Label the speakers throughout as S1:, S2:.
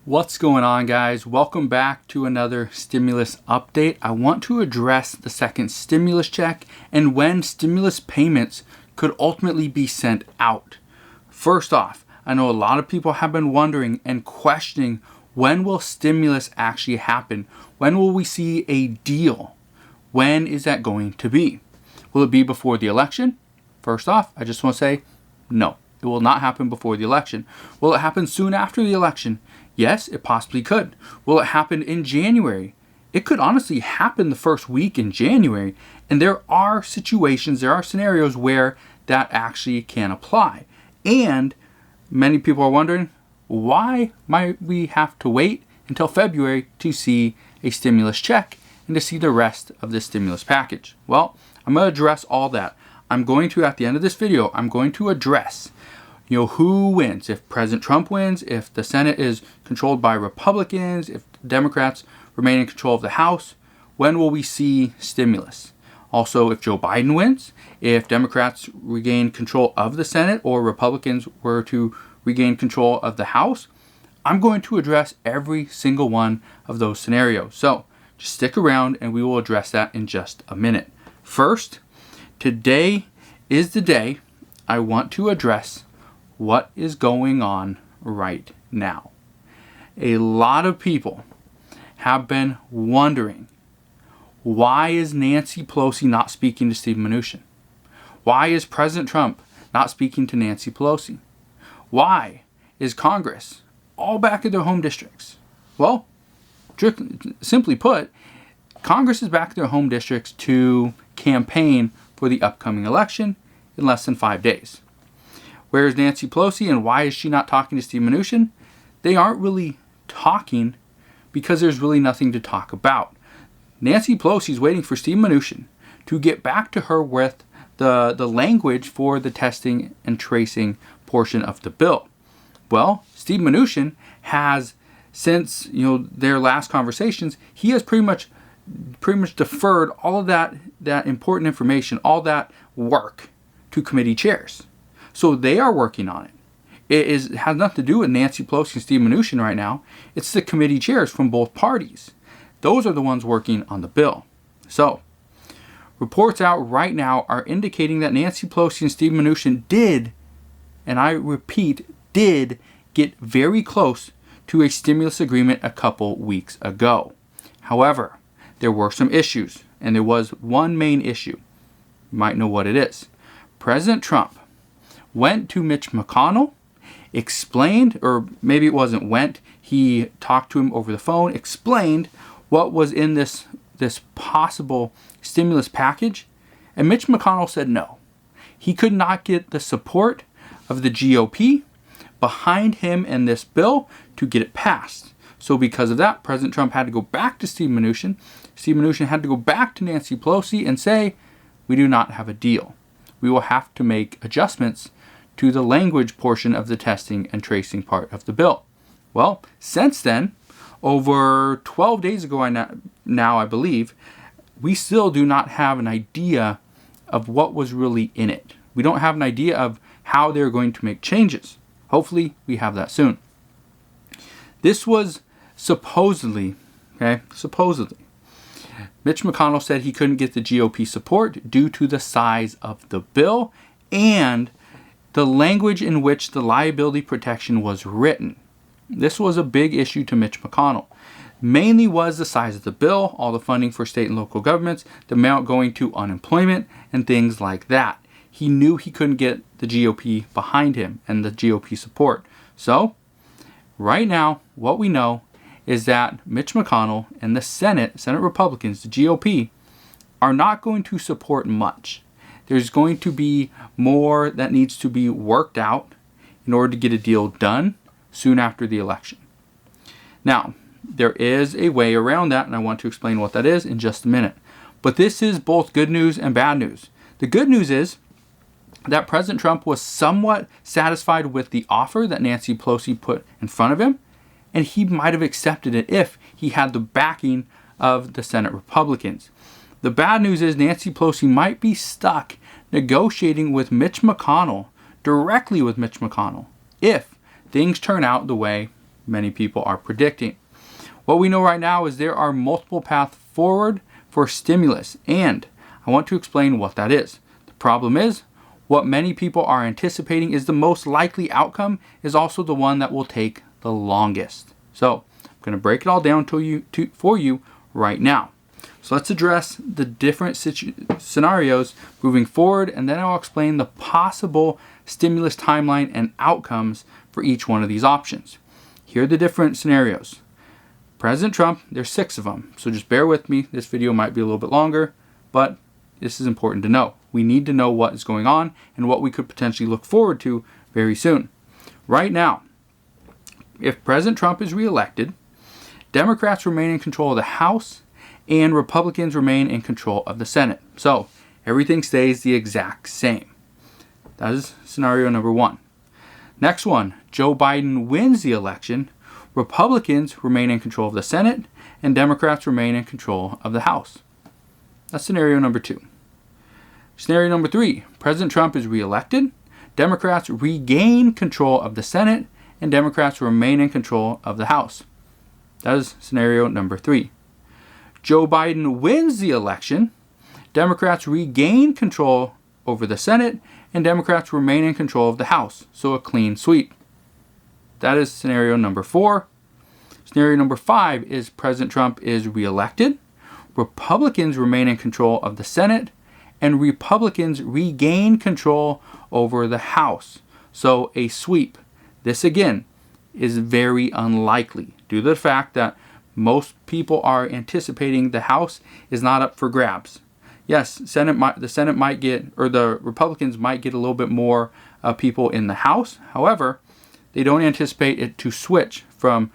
S1: What's going on, guys? Welcome back to another stimulus update. I want to address the second stimulus check and when stimulus payments could ultimately be sent out. First off, I know a lot of people have been wondering and questioning, when will stimulus actually happen? When will we see a deal? When is that going to be? Will it be before the election? First off, I just want to say no. It will not happen before the election. Will it happen soon after the election? Yes, it possibly could. Will it happen in January? It could honestly happen the first week in January. And there are situations, there are scenarios where that actually can apply. And many people are wondering, why might we have to wait until February to see a stimulus check and to see the rest of this stimulus package? Well, I'm going to address all that. I'm going to, at the end of this video, I'm going to address who wins. If President Trump wins, if the Senate is controlled by Republicans, if Democrats remain in control of the House, when will we see stimulus? Also, if Joe Biden wins, if Democrats regain control of the Senate or Republicans were to regain control of the House, I'm going to address every single one of those scenarios. So just stick around and we will address that in just a minute. First, today is the day I want to address what is going on right now. A lot of people have been wondering, why is Nancy Pelosi not speaking to Steve Mnuchin? Why is President Trump not speaking to Nancy Pelosi? Why is Congress all back at their home districts? Well, simply put, Congress is back at their home districts to campaign for the upcoming election in less than 5 days. Where is Nancy Pelosi and why is she not talking to Steve Mnuchin? They aren't really talking because there's really nothing to talk about. Nancy Pelosi is waiting for Steve Mnuchin to get back to her with the language for the testing and tracing portion of the bill. Well, Steve Mnuchin has, since their last conversations, he has pretty much deferred all of that important information, all that work to committee chairs. So they are working on it. It has nothing to do with Nancy Pelosi and Steve Mnuchin right now. It's the committee chairs from both parties. Those are the ones working on the bill. So reports out right now are indicating that Nancy Pelosi and Steve Mnuchin did, and I repeat, did get very close to a stimulus agreement a couple weeks ago. However, there were some issues, and there was one main issue. You might know what it is. President Trump went to Mitch McConnell, explained, or maybe it wasn't went, he talked to him over the phone, explained what was in this possible stimulus package, and Mitch McConnell said no. He could not get the support of the GOP behind him in this bill to get it passed. So because of that, President Trump had to go back to Steve Mnuchin. Steve Mnuchin had to go back to Nancy Pelosi and say, we do not have a deal. We will have to make adjustments to the language portion of the testing and tracing part of the bill. Well, since then, over 12 days ago now, I believe, we still do not have an idea of what was really in it. We don't have an idea of how they're going to make changes. Hopefully, we have that soon. This was supposedly, Mitch McConnell said he couldn't get the GOP support due to the size of the bill and the language in which the liability protection was written. This was a big issue to Mitch McConnell. Mainly was the size of the bill, all the funding for state and local governments, the amount going to unemployment, and things like that. He knew he couldn't get the GOP behind him and the GOP support. So, right now, what we know is that Mitch McConnell and the Senate Republicans, the GOP, are not going to support much. There's going to be more that needs to be worked out in order to get a deal done soon after the election. Now, there is a way around that, and I want to explain what that is in just a minute. But this is both good news and bad news. The good news is that President Trump was somewhat satisfied with the offer that Nancy Pelosi put in front of him, and he might have accepted it if he had the backing of the Senate Republicans. The bad news is Nancy Pelosi might be stuck negotiating with Mitch McConnell, directly with Mitch McConnell, if things turn out the way many people are predicting. What we know right now is there are multiple paths forward for stimulus, and I want to explain what that is. The problem is, what many people are anticipating is the most likely outcome is also the one that will take the longest. So I'm going to break it all down for you right now. So let's address the different scenarios moving forward, and then I'll explain the possible stimulus timeline and outcomes for each one of these options. Here are the different scenarios. President Trump, there's 6 of them, so just bear with me. This video might be a little bit longer, but this is important to know. We need to know what is going on and what we could potentially look forward to very soon. Right now, if President Trump is reelected, Democrats remain in control of the House and Republicans remain in control of the Senate. So everything stays the exact same. That is scenario number 1. Next one, Joe Biden wins the election. Republicans remain in control of the Senate and Democrats remain in control of the House. That's scenario number 2. Scenario number 3, President Trump is reelected. Democrats regain control of the Senate and Democrats remain in control of the House. That is scenario number 3. Joe Biden wins the election. Democrats regain control over the Senate and Democrats remain in control of the House. So a clean sweep. That is scenario number 4. Scenario number 5 is President Trump is reelected. Republicans remain in control of the Senate and Republicans regain control over the House. So a sweep. This again is very unlikely due to the fact that most people are anticipating the House is not up for grabs. Yes, the Senate might get, or the Republicans might get a little bit more people in the House. However, they don't anticipate it to switch from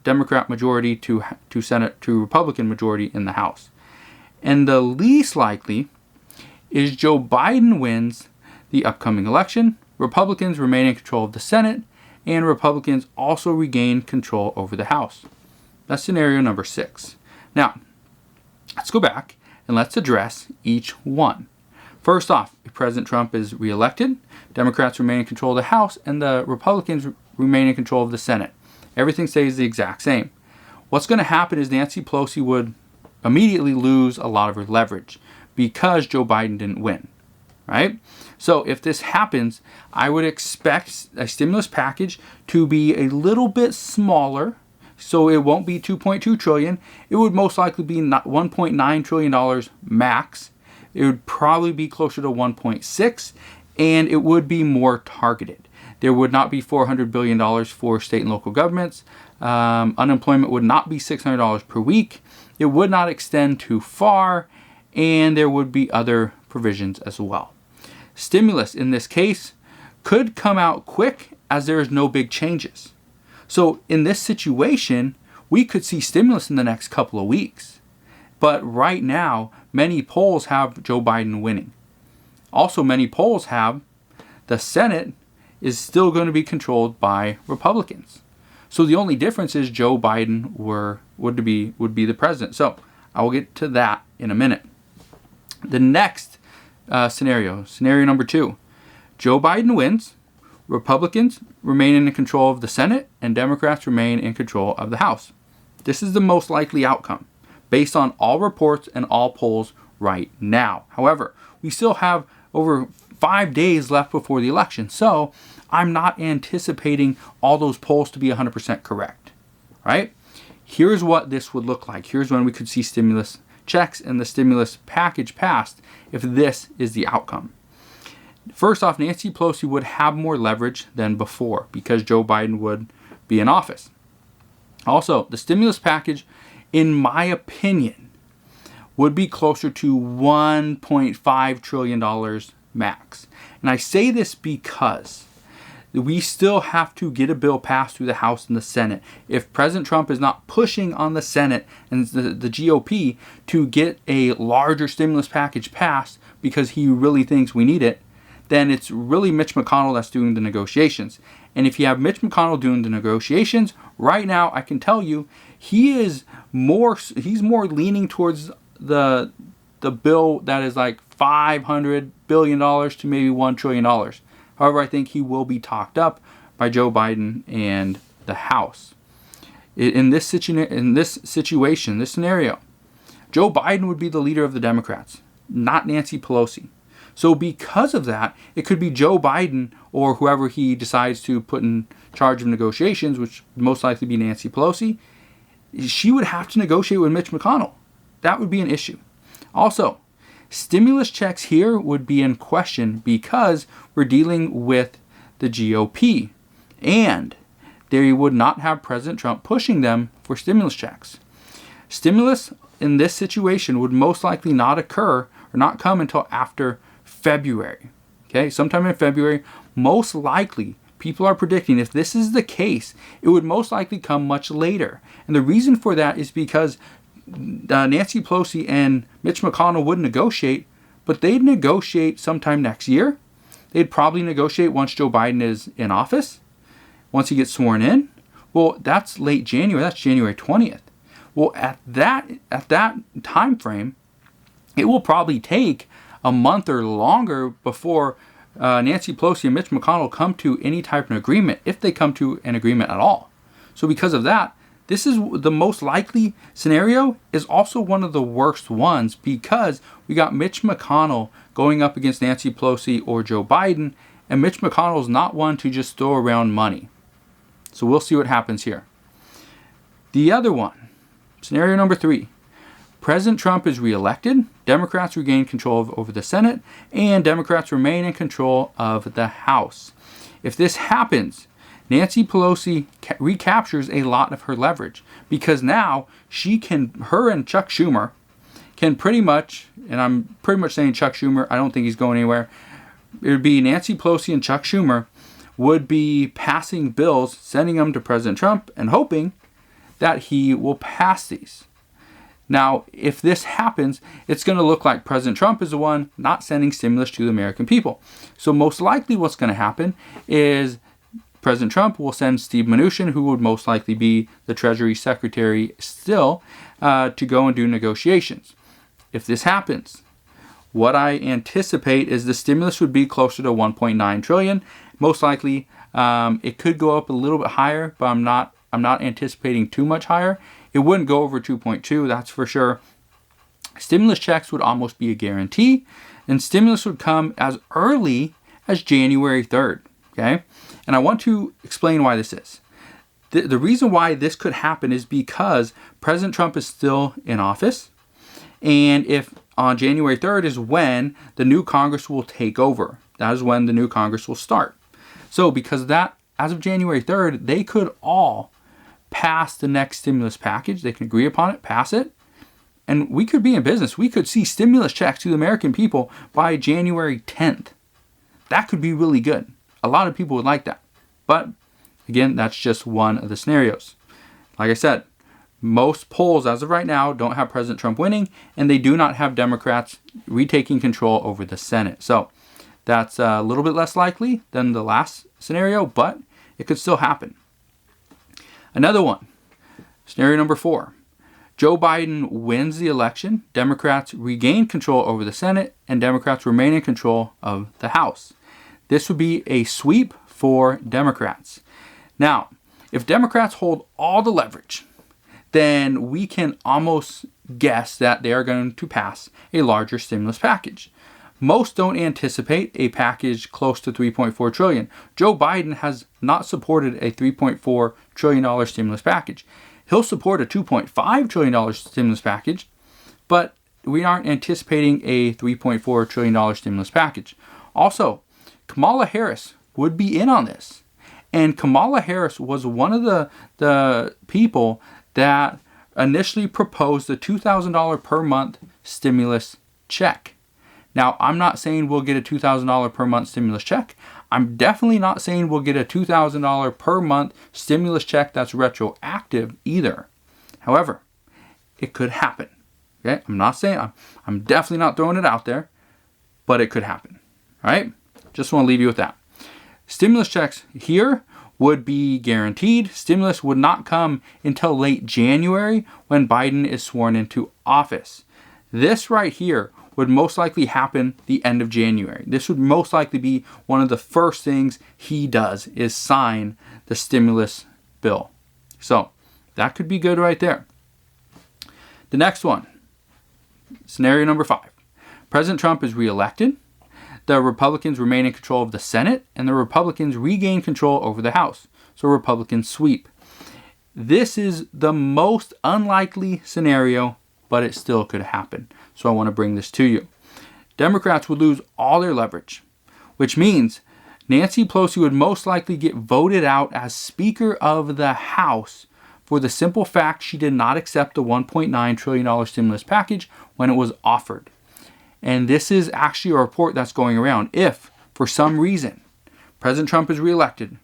S1: Democrat majority to Senate to Republican majority in the House. And the least likely is Joe Biden wins the upcoming election. Republicans remain in control of the Senate and Republicans also regain control over the House. That's scenario number 6. Now, let's go back and let's address each one. First off, if President Trump is reelected, Democrats remain in control of the House and the Republicans remain in control of the Senate. Everything stays the exact same. What's going to happen is Nancy Pelosi would immediately lose a lot of her leverage because Joe Biden didn't win, right? So if this happens, I would expect a stimulus package to be a little bit smaller. So it won't be $2.2 trillion. It would most likely be $1.9 trillion max. It would probably be closer to 1.6, and it would be more targeted. There would not be $400 billion for state and local governments. Unemployment would not be $600 per week. It would not extend too far, and there would be other provisions as well. Stimulus in this case could come out quick as there is no big changes. So in this situation, we could see stimulus in the next couple of weeks. But right now, many polls have Joe Biden winning. Also, many polls have the Senate is still going to be controlled by Republicans. So the only difference is Joe Biden would be the president. So I will get to that in a minute. The next scenario number 2, Joe Biden wins. Republicans remain in control of the Senate and Democrats remain in control of the House. This is the most likely outcome based on all reports and all polls right now. However, we still have over 5 days left before the election, so I'm not anticipating all those polls to be 100% correct, right? Here's what this would look like. Here's when we could see stimulus checks and the stimulus package passed if this is the outcome. First off, Nancy Pelosi would have more leverage than before because Joe Biden would be in office. Also, the stimulus package, in my opinion, would be closer to $1.5 trillion max. And I say this because we still have to get a bill passed through the House and the Senate. If President Trump is not pushing on the Senate and the GOP to get a larger stimulus package passed because he really thinks we need it, then it's really Mitch McConnell that's doing the negotiations. And if you have Mitch McConnell doing the negotiations, right now I can tell you he's more leaning towards the bill that is like $500 billion to maybe $1 trillion. However, I think he will be talked up by Joe Biden and the House. In this situation, this scenario, Joe Biden would be the leader of the Democrats, not Nancy Pelosi. So because of that, it could be Joe Biden or whoever he decides to put in charge of negotiations, which would most likely be Nancy Pelosi. She would have to negotiate with Mitch McConnell. That would be an issue. Also, stimulus checks here would be in question because we're dealing with the GOP, and they would not have President Trump pushing them for stimulus checks. Stimulus in this situation would most likely not occur or not come until after February. Okay, sometime in February, most likely. People are predicting if this is the case, it would most likely come much later. And the reason for that is because Nancy Pelosi and Mitch McConnell would negotiate, but they'd negotiate sometime next year. They'd probably negotiate once Joe Biden is in office, once he gets sworn in. Well, that's late January. That's January 20th. Well, at that time frame, it will probably take a month or longer before Nancy Pelosi and Mitch McConnell come to any type of agreement, if they come to an agreement at all. So because of that, this is the most likely scenario, is also one of the worst ones because we got Mitch McConnell going up against Nancy Pelosi or Joe Biden, and Mitch McConnell is not one to just throw around money. So we'll see what happens here. The other one, scenario number 3. President Trump is reelected, Democrats regain control over the Senate, and Democrats remain in control of the House. If this happens, Nancy Pelosi recaptures a lot of her leverage because now her and Chuck Schumer can pretty much, and I'm pretty much saying Chuck Schumer, I don't think he's going anywhere. It would be Nancy Pelosi and Chuck Schumer would be passing bills, sending them to President Trump and hoping that he will pass these. Now, if this happens, it's going to look like President Trump is the one not sending stimulus to the American people. So most likely what's going to happen is President Trump will send Steve Mnuchin, who would most likely be the Treasury Secretary still, to go and do negotiations. If this happens, what I anticipate is the stimulus would be closer to $1.9 trillion. Most likely, it could go up a little bit higher, but I'm not anticipating too much higher. It wouldn't go over 2.2, that's for sure. Stimulus checks would almost be a guarantee, and stimulus would come as early as January 3rd, okay? And I want to explain why this is. The reason why this could happen is because President Trump is still in office, and if on January 3rd is when the new Congress will take over. That is when the new Congress will start. So because of that, as of January 3rd, they could all pass the next stimulus package. They can agree upon it, pass it, and we could be in business. We could see stimulus checks to the American people by January 10th. That could be really good. A lot of people would like that. But again, that's just one of the scenarios. Like I said, most polls as of right now don't have President Trump winning, and they do not have Democrats retaking control over the Senate. So that's a little bit less likely than the last scenario, but it could still happen. Another one, scenario number 4. Joe Biden wins the election, Democrats regain control over the Senate, and Democrats remain in control of the House. This would be a sweep for Democrats. Now, if Democrats hold all the leverage, then we can almost guess that they are going to pass a larger stimulus package. Most don't anticipate a package close to $3.4 trillion. Joe Biden has not supported a $3.4 trillion stimulus package. He'll support a $2.5 trillion stimulus package, but we aren't anticipating a $3.4 trillion stimulus package. Also, Kamala Harris would be in on this. And Kamala Harris was one of the people that initially proposed the $2,000 per month stimulus check. Now, I'm not saying we'll get a $2,000 per month stimulus check. I'm definitely not saying we'll get a $2,000 per month stimulus check that's retroactive either. However, it could happen. Okay? I'm not saying, I'm definitely not throwing it out there, but it could happen. All right? Just want to leave you with that. Stimulus checks here would be guaranteed. Stimulus would not come until late January when Biden is sworn into office. This right here would most likely happen the end of January. This would most likely be one of the first things he does is sign the stimulus bill. So that could be good right there. The next one, scenario number 5. President Trump is reelected. The Republicans remain in control of the Senate, and the Republicans regain control over the House. So Republicans sweep. This is the most unlikely scenario, but it still could happen. So I want to bring this to you. Democrats would lose all their leverage, which means Nancy Pelosi would most likely get voted out as Speaker of the House for the simple fact she did not accept the $1.9 trillion stimulus package when it was offered. And this is actually a report that's going around. If, for some reason, President Trump is reelected,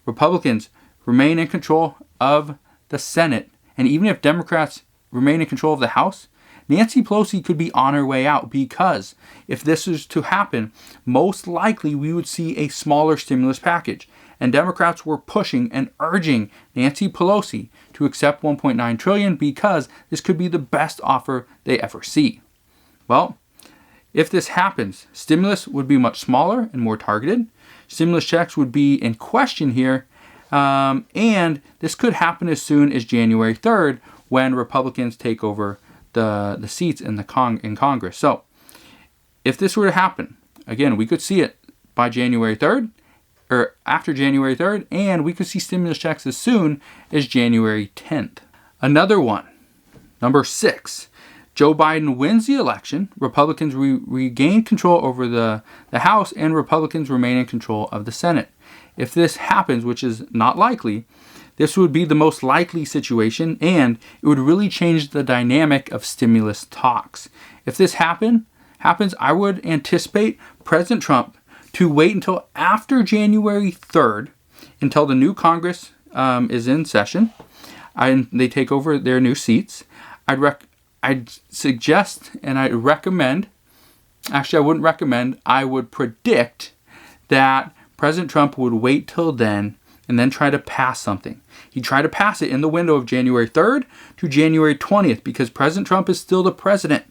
S1: Republicans remain in control of the Senate, and even if Democrats remain in control of the House, Nancy Pelosi could be on her way out, because if this is to happen, most likely we would see a smaller stimulus package. And Democrats were pushing and urging Nancy Pelosi to accept $1.9 trillion because this could be the best offer they ever see. Well, if this happens, stimulus would be much smaller and more targeted. Stimulus checks would be in question here. And this could happen as soon as January 3rd, when Republicans take over the seats in Congress. So if this were to happen, again, we could see it by January 3rd or after January 3rd, and we could see stimulus checks as soon as January 10th. Another one, number 6. Joe Biden wins the election, Republicans regain control over the House, and Republicans remain in control of the Senate. If this happens, which is not likely, this would be the most likely situation, and it would really change the dynamic of stimulus talks. If this happens, I would anticipate President Trump to wait until after January 3rd, until the new Congress is in session, and they take over their new seats. I'd suggest, and I'd recommend, actually I wouldn't recommend, I would predict that President Trump would wait till then and then try to pass something. He'd try to pass it in the window of January 3rd to January 20th, because President Trump is still the president.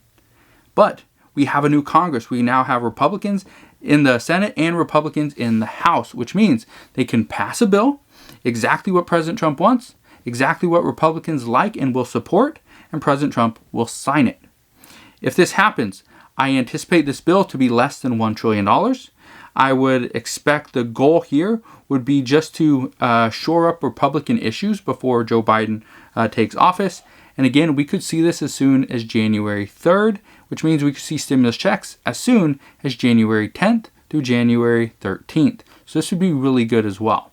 S1: But we have a new Congress. We now have Republicans in the Senate and Republicans in the House, which means they can pass a bill, exactly what President Trump wants, exactly what Republicans like and will support, and President Trump will sign it. If this happens, I anticipate this bill to be less than $1 trillion. I would expect the goal here would be just to shore up Republican issues before Joe Biden takes office. And again, we could see this as soon as January 3rd, which means we could see stimulus checks as soon as January 10th through January 13th. So this would be really good as well.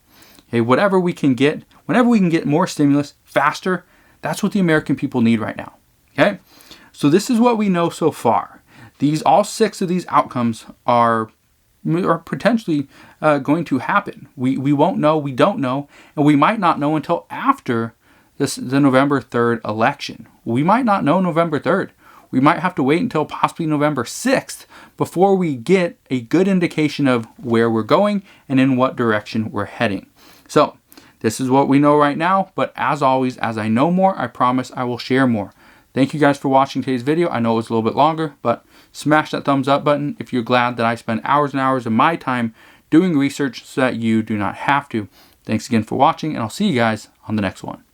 S1: Okay, whenever we can get more stimulus faster, that's what the American people need right now. Okay, so this is what we know so far. All 6 of these outcomes are potentially going to happen. We won't know, we don't know, and we might not know until after the November 3rd election. We might not know November 3rd. We might have to wait until possibly November 6th before we get a good indication of where we're going and in what direction we're heading. So this is what we know right now, but as always, as I know more, I promise I will share more. Thank you guys for watching today's video. I know it was a little bit longer, but smash that thumbs up button if you're glad that I spend hours and hours of my time doing research so that you do not have to. Thanks again for watching, and I'll see you guys on the next one.